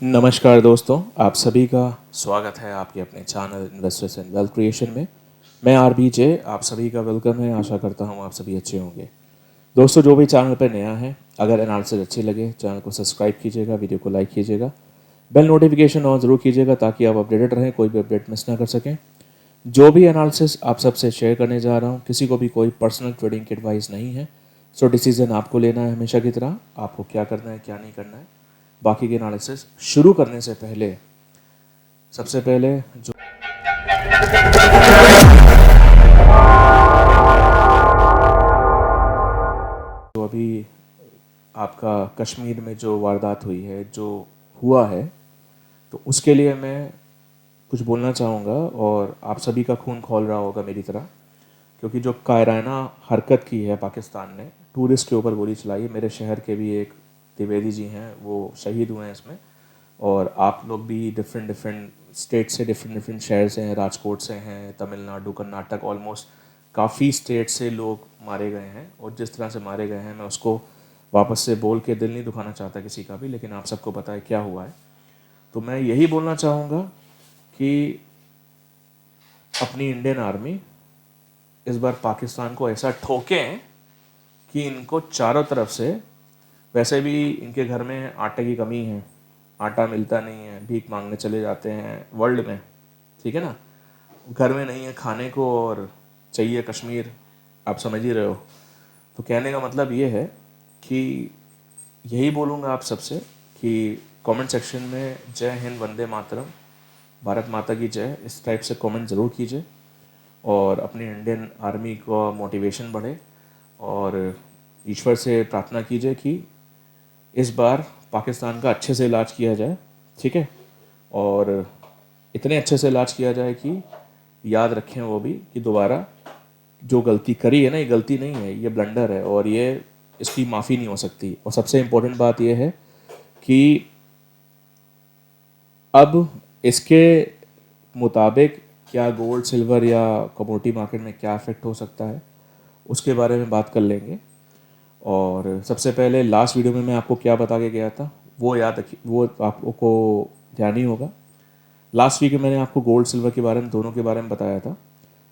नमस्कार दोस्तों, आप सभी का स्वागत है आपके अपने channel investors and wealth creation में। मैं RBJ, आप सभी का वेलकम है। आशा करता हूँ आप सभी अच्छे होंगे। दोस्तों, जो भी चैनल पर नया है, अगर एनालिसिस अच्छे लगे चैनल को सब्सक्राइब कीजिएगा, वीडियो को लाइक कीजिएगा, बेल नोटिफिकेशन ऑन ज़रूर कीजिएगा ताकि आप अपडेटेड रहें, कोई भी अपडेट मिस ना कर सकें। जो भी एनालिसिस आप सबसे शेयर करने जा रहा हूँ, किसी को भी कोई पर्सनल ट्रेडिंग की एडवाइस नहीं है। सो डिसीजन आपको लेना है हमेशा की तरह, आपको क्या करना है क्या नहीं करना है। बाकी के एनालिसिस शुरू करने से पहले सबसे पहले जो अभी आपका कश्मीर में जो वारदात हुई है, जो हुआ है, तो उसके लिए मैं कुछ बोलना चाहूँगा और आप सभी का खून खौल रहा होगा मेरी तरह, क्योंकि जो कायराना हरकत की है पाकिस्तान ने, टूरिस्ट के ऊपर गोली चलाई है। मेरे शहर के भी एक त्रिवेदी जी हैं, वो शहीद हुए हैं इसमें। और आप लोग भी डिफरेंट डिफरेंट स्टेट से, डिफरेंट डिफरेंट शहर से हैं, राजकोट से हैं, तमिलनाडु, कर्नाटक, ऑलमोस्ट काफ़ी स्टेट से लोग मारे गए हैं। और जिस तरह से मारे गए हैं, मैं उसको वापस से बोल के दिल नहीं दुखाना चाहता किसी का भी, लेकिन आप सबको पता है क्या हुआ है। तो मैं यही बोलना चाहूँगा कि अपनी इंडियन आर्मी इस बार पाकिस्तान को ऐसा ठोकें कि इनको चारों तरफ से, वैसे भी इनके घर में आटे की कमी है, आटा मिलता नहीं है, भीख मांगने चले जाते हैं वर्ल्ड में, ठीक है ना। घर में नहीं है खाने को और चाहिए कश्मीर, आप समझ ही रहे हो। तो कहने का मतलब ये है कि यही बोलूँगा आप सबसे कि कमेंट सेक्शन में जय हिंद, वंदे मातरम, भारत माता की जय, इस टाइप से कमेंट ज़रूर कीजिए और अपनी इंडियन आर्मी को मोटिवेशन बढ़े। और ईश्वर से प्रार्थना कीजिए कि इस बार पाकिस्तान का अच्छे से इलाज किया जाए, ठीक है। और इतने अच्छे से इलाज किया जाए कि याद रखें वो भी कि दोबारा जो गलती करी है ना, ये गलती नहीं है, ये ब्लंडर है और ये इसकी माफ़ी नहीं हो सकती। और सबसे इम्पोर्टेंट बात ये है कि अब इसके मुताबिक क्या गोल्ड, सिल्वर या कमोडिटी मार्केट में क्या इफेक्ट हो सकता है, उसके बारे में बात कर लेंगे। और सबसे पहले लास्ट वीडियो में मैं आपको क्या बता के गया था, वो याद रखिए, वो आपको ध्यान ही होगा। लास्ट वीक में मैंने आपको गोल्ड सिल्वर के बारे में, दोनों के बारे में बताया था।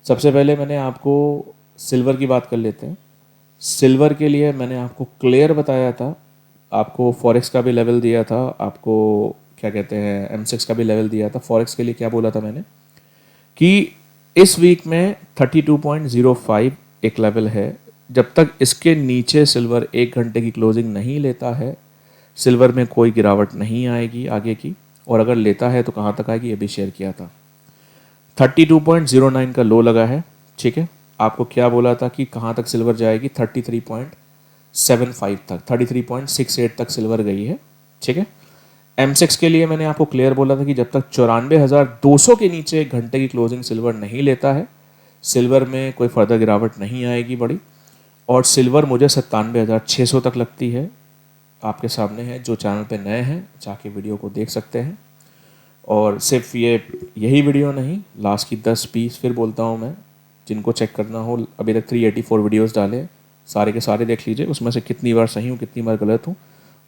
सबसे पहले मैंने आपको सिल्वर की बात कर लेते हैं। सिल्वर के लिए मैंने आपको क्लियर बताया था, आपको फॉरेक्स का भी लेवल दिया था, आपको क्या कहते हैं M6 का भी लेवल दिया था। फॉरेक्स के लिए क्या बोला था मैंने कि इस वीक में 32.05 एक लेवल है। जब तक इसके नीचे सिल्वर 1 घंटे की क्लोजिंग नहीं लेता है, सिल्वर में कोई गिरावट नहीं आएगी आगे की। और अगर लेता है तो कहाँ तक आएगी, ये भी शेयर किया था। 32.09 का लो लगा है, ठीक है। आपको क्या बोला था कि कहाँ तक सिल्वर जाएगी, 33.75 तक, 33.68 तक सिल्वर गई है, ठीक है। M6 के लिए मैंने आपको क्लियर बोला था कि जब तक 94,200 के नीचे 1 घंटे की क्लोजिंग सिल्वर नहीं लेता है, सिल्वर में कोई फर्दर गिरावट नहीं आएगी बड़ी। और सिल्वर मुझे 97,600 तक लगती है, आपके सामने है। जो चैनल पे नए हैं जाके वीडियो को देख सकते हैं। और सिर्फ यही वीडियो नहीं, लास्ट की 10-20 फिर बोलता हूँ मैं, जिनको चेक करना हो, अभी तक 384 वीडियोस डाले, सारे के सारे देख लीजिए। उसमें से कितनी बार सही हूँ, कितनी बार गलत हूँ,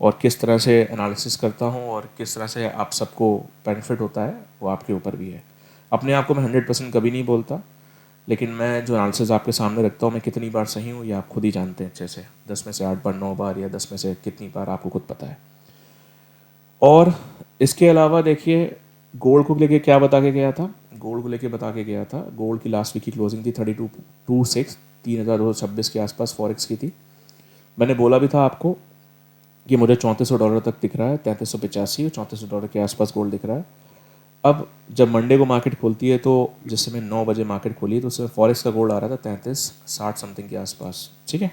और किस तरह से एनालिसिस करता हूँ और किस तरह से आप सबको बेनिफिट होता है, वो आपके ऊपर भी है। अपने आप को मैं 100% कभी नहीं बोलता, लेकिन मैं जो एनालिसिस आपके सामने रखता हूँ, मैं कितनी बार सही हूँ ये आप खुद ही जानते हैं अच्छे से। 10 में से 8 बार, 9 बार, या 10 में से कितनी बार आपको खुद पता है। और इसके अलावा देखिए, गोल्ड को लेके क्या बता के गया था, गोल्ड को लेके बता के गया था, गोल्ड की लास्ट वीक की क्लोजिंग थी 32.26, 3,226 के आसपास फॉरेक्स की थी। मैंने बोला भी था आपको कि मुझे $3400 तक दिख रहा है, 3385 और $3400 के आसपास गोल्ड दिख रहा है। अब जब मंडे को मार्केट खोलती है, तो जिस समय 9 बजे मार्केट खोली है, तो उसमें फॉरेक्स का गोल्ड आ रहा था 3360 समथिंग के आसपास, ठीक है।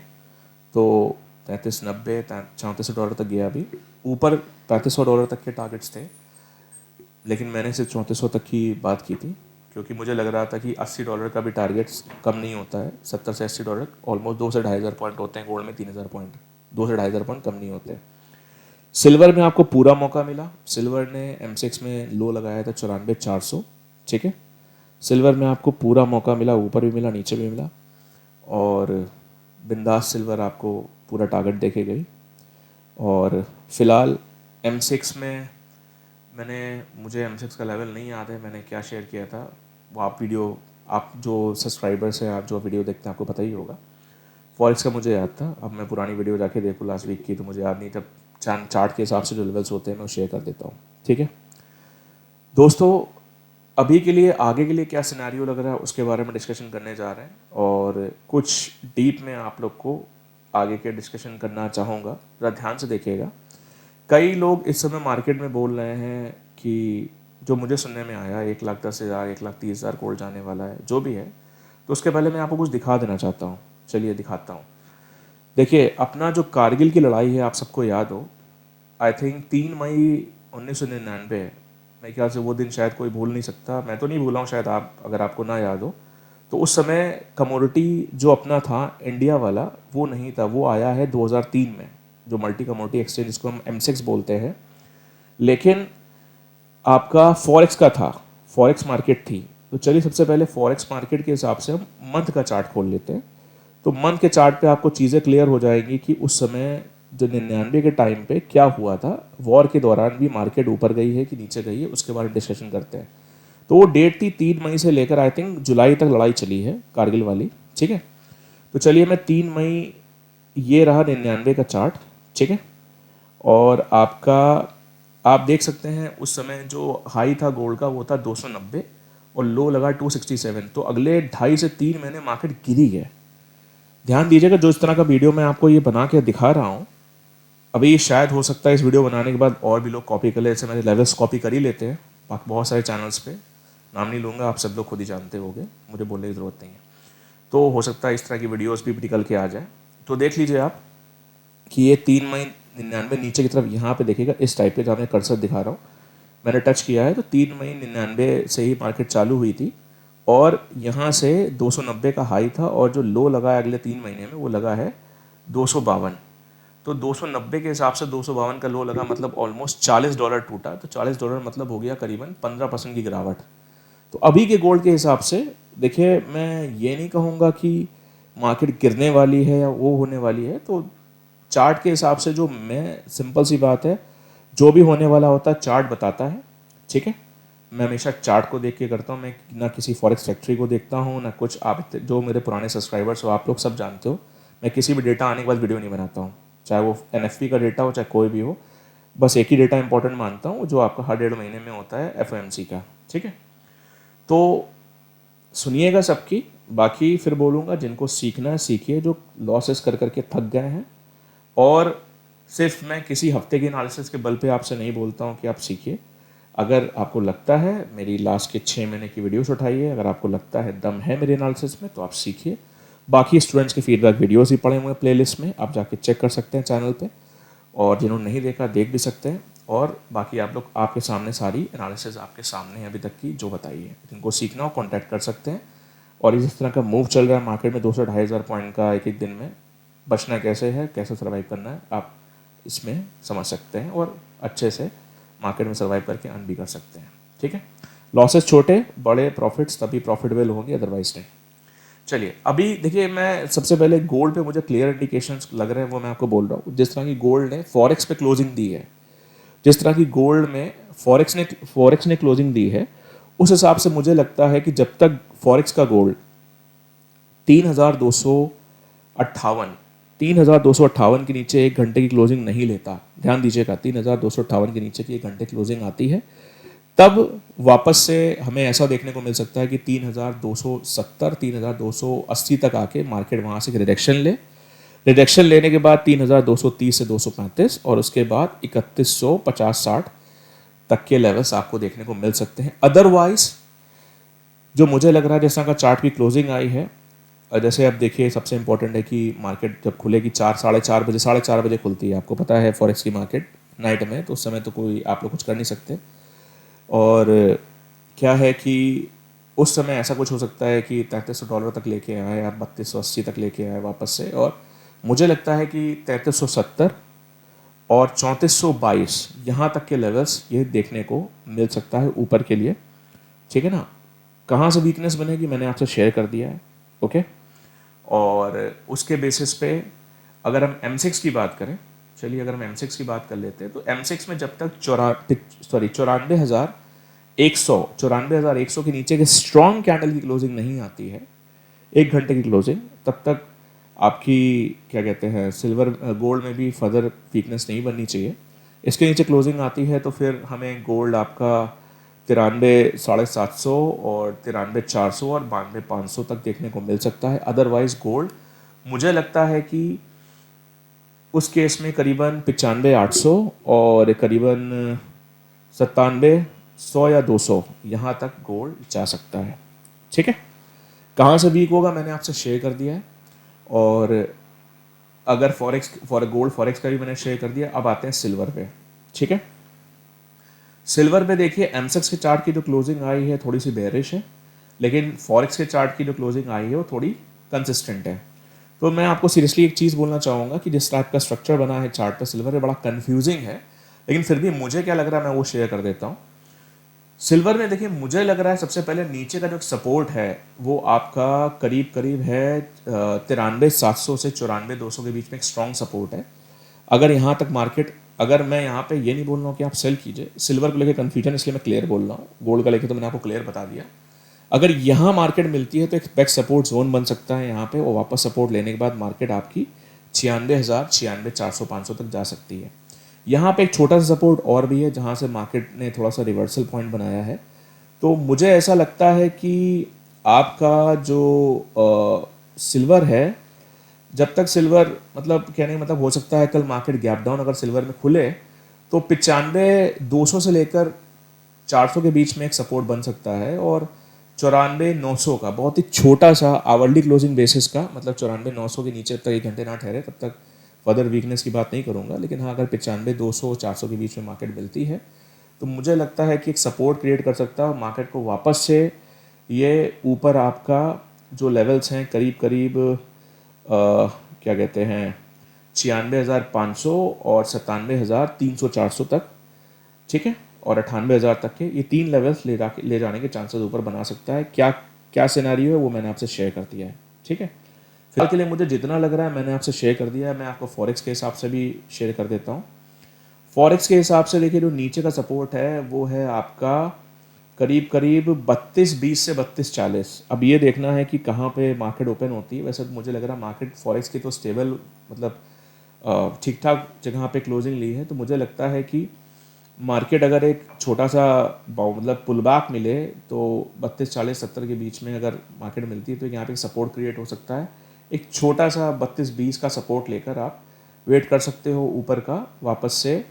तो 3390, $3400 तक गया। अभी ऊपर $3500 तक के टारगेट्स थे, लेकिन मैंने सिर्फ 3400 तक की बात की थी, क्योंकि मुझे लग रहा था कि $80 का भी टारगेट्स कम नहीं होता है। 70 से $80 ऑलमोस्ट 2 से 2,500 पॉइंट होते हैं, गोल्ड में 3,000 पॉइंट, 2 से 2,500 पॉइंट कम नहीं होते। सिल्वर में आपको पूरा मौका मिला। सिल्वर ने M6 में लो लगाया था 94,400, ठीक है। सिल्वर में आपको पूरा मौका मिला, ऊपर भी मिला, नीचे भी मिला, और बिंदास सिल्वर आपको पूरा टारगेट देके गई। और फिलहाल M6 में मुझे M6 का लेवल नहीं याद है मैंने क्या शेयर किया था, वो आप जो सब्सक्राइबर्स हैं, आप जो वीडियो देखते हैं आपको पता ही होगा। फॉरेक्स का मुझे याद था, अब मैं पुरानी वीडियो जाके देखूँ लास्ट वीक की तो मुझे याद नहीं, तब चार्ट के हिसाब से जो लेवल्स होते हैं मैं वो शेयर कर देता हूँ। ठीक है दोस्तों, अभी के लिए आगे के लिए क्या सिनेरियो लग रहा है उसके बारे में डिस्कशन करने जा रहे हैं, और कुछ डीप में आप लोग को आगे के डिस्कशन करना चाहूँगा, ज़रा ध्यान से देखिएगा। कई लोग इस समय मार्केट में बोल रहे हैं कि, जो मुझे सुनने में आया, 1,10,000 1,30,000 गोल्ड जाने वाला है, जो भी है। तो उसके पहले मैं आपको कुछ दिखा देना चाहता हूँ, चलिए दिखाता हूँ। देखिए, अपना जो कारगिल की लड़ाई है आप सबको याद हो, आई थिंक 3 मई 1999 है, मेरे ख्याल से वो दिन शायद कोई भूल नहीं सकता, मैं तो नहीं भूला हूँ, शायद आप, अगर आपको ना याद हो तो। उस समय कमोडिटी जो अपना था इंडिया वाला, वो नहीं था, वो आया है 2003 में, जो मल्टी कमोडिटी एक्सचेंज जिसको हम M6 बोलते हैं। लेकिन आपका फॉरेक्स का था, फॉरेक्स मार्केट थी। तो चलिए सबसे पहले फॉरेक्स मार्केट के हिसाब से हम मंथ का चार्ट खोल लेते हैं। तो मंथ के चार्ट पे आपको चीज़ें क्लियर हो जाएंगी कि उस समय जो 99 के टाइम पे क्या हुआ था, वॉर के दौरान भी मार्केट ऊपर गई है कि नीचे गई है, उसके बारे में डिस्कशन करते हैं। तो वो डेट थी 3 मई से लेकर आई थिंक जुलाई तक लड़ाई चली है कारगिल वाली। ठीक है, तो चलिए मैं 3 मई, ये रहा 99 का चार्ट। ठीक है, और आप देख सकते हैं उस समय जो हाई था गोल्ड का वो था 290 और लो लगा 267। तो अगले 2.5 से 3 महीने मार्केट गिरी है। ध्यान दीजिएगा, जो इस तरह का वीडियो मैं आपको ये बना के दिखा रहा हूँ, अभी शायद हो सकता है इस वीडियो बनाने के बाद और भी लोग कॉपी कर ले, जैसे मेरे लेवल्स कॉपी कर ही लेते हैं बाकी बहुत सारे चैनल्स पे, नाम नहीं लूँगा, आप सब लोग खुद ही जानते होंगे, मुझे बोलने की ज़रूरत नहीं है। तो हो सकता है इस तरह की वीडियोस भी निकल के आ जाए। तो देख लीजिए आप कि ये 3 मई 99 नीचे की तरफ यहाँ पे देखिएगा, इस टाइप के, जहाँ मैं कर्सर दिखा रहा हूँ, मैंने टच किया है तो 3 मई 99 से ही मार्केट चालू हुई थी, और यहाँ से 290 का हाई था, और जो लो लगा है अगले 3 महीने में वो लगा है 252। तो 290 के हिसाब से 252 का लो लगा, मतलब ऑलमोस्ट $40 टूटा। तो $40 मतलब हो गया करीबन 15% की गिरावट। तो अभी के गोल्ड के हिसाब से देखिए, मैं ये नहीं कहूँगा कि मार्केट गिरने वाली है या वो होने वाली है। तो चार्ट के हिसाब से जो, मैं सिंपल सी बात है, जो भी होने वाला होता है चार्ट बताता है। ठीक है, मैं हमेशा चार्ट को देख के करता हूँ, मैं ना किसी फॉरेक्स फैक्ट्री को देखता हूँ ना कुछ। आप जो मेरे पुराने सब्सक्राइबर्स हो आप लोग सब जानते हो, मैं किसी भी डेटा आने के बाद वीडियो नहीं बनाता हूँ, चाहे वो NFP का डेटा हो चाहे कोई भी हो। बस एक ही डेटा इंपॉर्टेंट मानता हूँ, जो आपका हर 1.5 महीने में होता है, FOMC का। ठीक है, तो सुनिएगा सबकी, बाकी फिर बोलूँगा, जिनको सीखना है सीखिए, जो लॉसेस कर करके थक गए हैं। और सिर्फ मैं किसी हफ्ते के एनालिसिस के बल पे आपसे नहीं बोलता हूँ कि आप सीखिए। अगर आपको लगता है, मेरी लास्ट के 6 महीने की वीडियोस उठाइए, अगर आपको लगता है दम है मेरे एनालिसिस में तो आप सीखिए। बाकी स्टूडेंट्स के फीडबैक वीडियोस ही पड़े हुए हैं प्लेलिस्ट में, आप जाके चेक कर सकते हैं चैनल पे, और जिन्होंने नहीं देखा देख भी सकते हैं। और बाकी आप लोग, आपके सामने सारी एनालिसिस आपके सामने है अभी तक की जो बताई है, जिनको सीखना हो कॉन्टैक्ट कर सकते हैं। और इस तरह का मूव चल रहा है मार्केट में 200-2,500 पॉइंट का एक दिन में, बचना कैसे है, कैसे सर्वाइव करना है, आप इसमें समझ सकते हैं, और अच्छे से मार्केट में सर्वाइव करके अर्न भी कर सकते हैं। ठीक है, लॉसेस छोटे, बड़े प्रॉफिट्स तभी प्रॉफिटेबल होंगे, अदरवाइज नहीं। चलिए अभी देखिए, मैं सबसे पहले गोल्ड पे मुझे क्लियर इंडिकेशंस लग रहे हैं, वो मैं आपको बोल रहा हूँ। जिस तरह की गोल्ड ने फॉरेक्स पे क्लोजिंग दी है, जिस तरह की गोल्ड में फॉरेक्स ने क्लोजिंग दी है, उस हिसाब से मुझे लगता है कि जब तक फॉरेक्स का गोल्ड 3,258 3,258 के नीचे एक घंटे की क्लोजिंग नहीं लेता, ध्यान दीजिएगा, 3,258 के नीचे की एक घंटे क्लोजिंग आती है, तब वापस से हमें ऐसा देखने को मिल सकता है कि 3,270 3,280 तक आके मार्केट वहाँ से रिडक्शन ले। रिडक्शन लेने के बाद 3,230 से 235, और उसके बाद 3,150-60 तक के लेवल्स आपको देखने को मिल सकते हैं। अदरवाइज जो मुझे लग रहा है, जैसा का चार्ट की क्लोजिंग आई है, जैसे अब देखिए, सबसे इंपॉर्टेंट है कि मार्केट जब खुलेगी 4-4:30 बजे, 4:30 बजे खुलती है, आपको पता है फॉरेक्स की मार्केट नाइट में, तो उस समय तो कोई आप लोग कुछ कर नहीं सकते। और क्या है कि उस समय ऐसा कुछ हो सकता है कि $3,300 तक लेके आए, आप 3,280 तक लेके आए वापस से, और मुझे लगता है कि 3,370 और 3,422 यहाँ तक के लेवल्स ये देखने को मिल सकता है ऊपर के लिए। ठीक है ना, कहाँ से वीकनेस बनेगी मैंने आपसे शेयर कर दिया है। ओके, और उसके बेसिस पे अगर हम M6 की बात करें, चलिए अगर हम M6 की बात कर लेते हैं तो M6 में जब तक 94,100 के नीचे के स्ट्रॉन्ग कैंडल की क्लोजिंग नहीं आती है, 1 घंटे की क्लोजिंग, तब तक आपकी क्या कहते हैं सिल्वर गोल्ड में भी फर्दर वीकनेस नहीं बननी चाहिए। इसके नीचे क्लोजिंग आती है तो फिर हमें गोल्ड आपका 93,750 और 93,400 और 92,500 तक देखने को मिल सकता है। अदरवाइज गोल्ड मुझे लगता है कि उस केस में करीबन 95,800 और करीबन 97,100 या 200 यहाँ तक गोल्ड जा सकता है। ठीक है, कहाँ से वीक होगा मैंने आपसे शेयर कर दिया है। और अगर गोल्ड फॉरेक्स का भी मैंने शेयर कर दिया। अब आते हैं सिल्वर पे। ठीक है, सिल्वर पे देखिए M6 के चार्ट की जो क्लोजिंग आई है थोड़ी सी बेरिश है, लेकिन फॉरेक्स के चार्ट की जो क्लोजिंग आई है वो थोड़ी कंसिस्टेंट है। तो मैं आपको सीरियसली एक चीज़ बोलना चाहूँगा कि जिस टाइप का स्ट्रक्चर बना है चार्ट पर सिल्वर में, बड़ा कन्फ्यूजिंग है, लेकिन फिर भी मुझे क्या लग रहा है मैं वो शेयर कर देता हूँ। सिल्वर में देखिए मुझे लग रहा है सबसे पहले नीचे का जो सपोर्ट है वो आपका करीब करीब है 93,700 से 94,200 के बीच में एक स्ट्रॉन्ग सपोर्ट है। अगर यहाँ तक मार्केट, अगर मैं यहाँ पे ये नहीं बोल रहा हूँ कि आप सेल कीजिए, सिल्वर को लेकर कन्फ्यूजन इसलिए मैं क्लियर बोल रहा हूँ, गोल्ड का लेकर तो मैंने आपको क्लियर बता दिया। अगर यहाँ मार्केट मिलती है तो एक बैक सपोर्ट जोन बन सकता है यहाँ पे, और वापस सपोर्ट लेने के बाद मार्केट आपकी 96,000, 96,400, 500 तक जा सकती है। यहाँ पे एक छोटा सा सपोर्ट और भी है जहाँ से मार्केट ने थोड़ा सा रिवर्सल पॉइंट बनाया है। तो मुझे ऐसा लगता है कि आपका जो सिल्वर है, जब तक सिल्वर मतलब कहने का मतलब हो सकता है कल मार्केट गैप डाउन अगर सिल्वर में खुले तो 95,200 से लेकर 400 के बीच में एक सपोर्ट बन सकता है, और 94,900 का बहुत ही छोटा सा आवरली क्लोजिंग बेसिस का, मतलब 94,900 के नीचे तक 1 घंटे ना ठहरे तब तक फर्दर वीकनेस की बात नहीं करूंगा। लेकिन हाँ, अगर 95,200 400 के बीच में मार्केट मिलती है तो मुझे लगता है कि एक सपोर्ट क्रिएट कर सकता है मार्केट को वापस से ये ऊपर आपका जो लेवल्स हैं करीब करीब क्या कहते हैं 96,500 और 97,300 400 तक। ठीक है, और 98,000 तक के ये 3 लेवल्स ले जाने के चांसेस ऊपर बना सकता है। क्या क्या सिनेरियो है वो मैंने आपसे शेयर कर दिया है। ठीक है, फिलहाल के लिए मुझे जितना लग रहा है मैंने आपसे शेयर कर दिया है। मैं आपको फॉरेक्स के हिसाब से भी शेयर कर देता हूँ। फॉरेक्स के हिसाब से देखिए जो नीचे का सपोर्ट है वो है आपका करीब करीब 32.20 से 32.40। अब ये देखना है कि कहाँ पे मार्केट ओपन होती है। वैसे तो मुझे लग रहा है मार्केट फॉरेक्स की तो स्टेबल मतलब ठीक ठाक जगह पे क्लोजिंग ली है, तो मुझे लगता है कि मार्केट अगर एक छोटा सा मतलब पुल बैक मिले तो 32, 40, 70 के बीच में अगर मार्केट मिलती है तो यहाँ पे एक सपोर्ट क्रिएट हो सकता है। एक छोटा सा 32-20 का सपोर्ट लेकर आप वेट कर सकते हो ऊपर का वापस से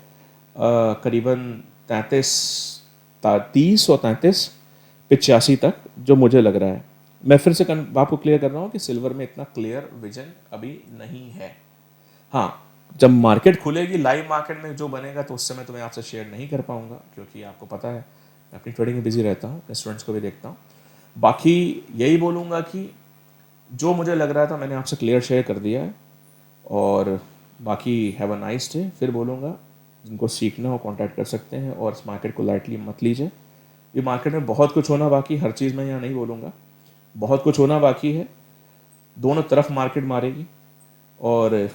करीबन 30 और 33-85 तक, जो मुझे लग रहा है। मैं फिर से आपको क्लियर कर रहा हूँ कि सिल्वर में इतना क्लियर विजन अभी नहीं है। हाँ, जब मार्केट खुलेगी लाइव मार्केट में जो बनेगा तो उस समय तो मैं आपसे शेयर नहीं कर पाऊंगा, क्योंकि आपको पता है मैं अपनी ट्रेडिंग में बिजी रहता हूँ, स्टूडेंट्स को भी देखता हूँ। बाकी यही बोलूँगा कि जो मुझे लग रहा था मैंने आपसे क्लियर शेयर कर दिया है, और बाकी हैव अ नाइस डे। फिर बोलूँगा जिनको सीखना हो कांटेक्ट कर सकते हैं, और इस मार्केट को लाइटली मत लीजिए। ये मार्केट में बहुत कुछ होना बाकी, हर चीज़ में यहाँ नहीं बोलूँगा, बहुत कुछ होना बाकी है। दोनों तरफ मार्केट मारेगी, और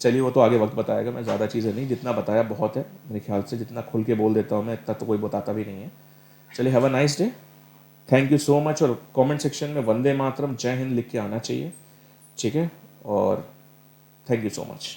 चलिए वो तो आगे वक्त बताएगा। मैं ज़्यादा चीज़ें नहीं, जितना बताया बहुत है मेरे ख्याल से, जितना खुल के बोल देता हूँ मैं इतना तो कोई बताता भी नहीं है। चलिए have a nice day, thank you so much. और कमेंट सेक्शन में वंदे मातरम, जय हिंद लिख के आना चाहिए। ठीक है, और थैंक यू सो मच।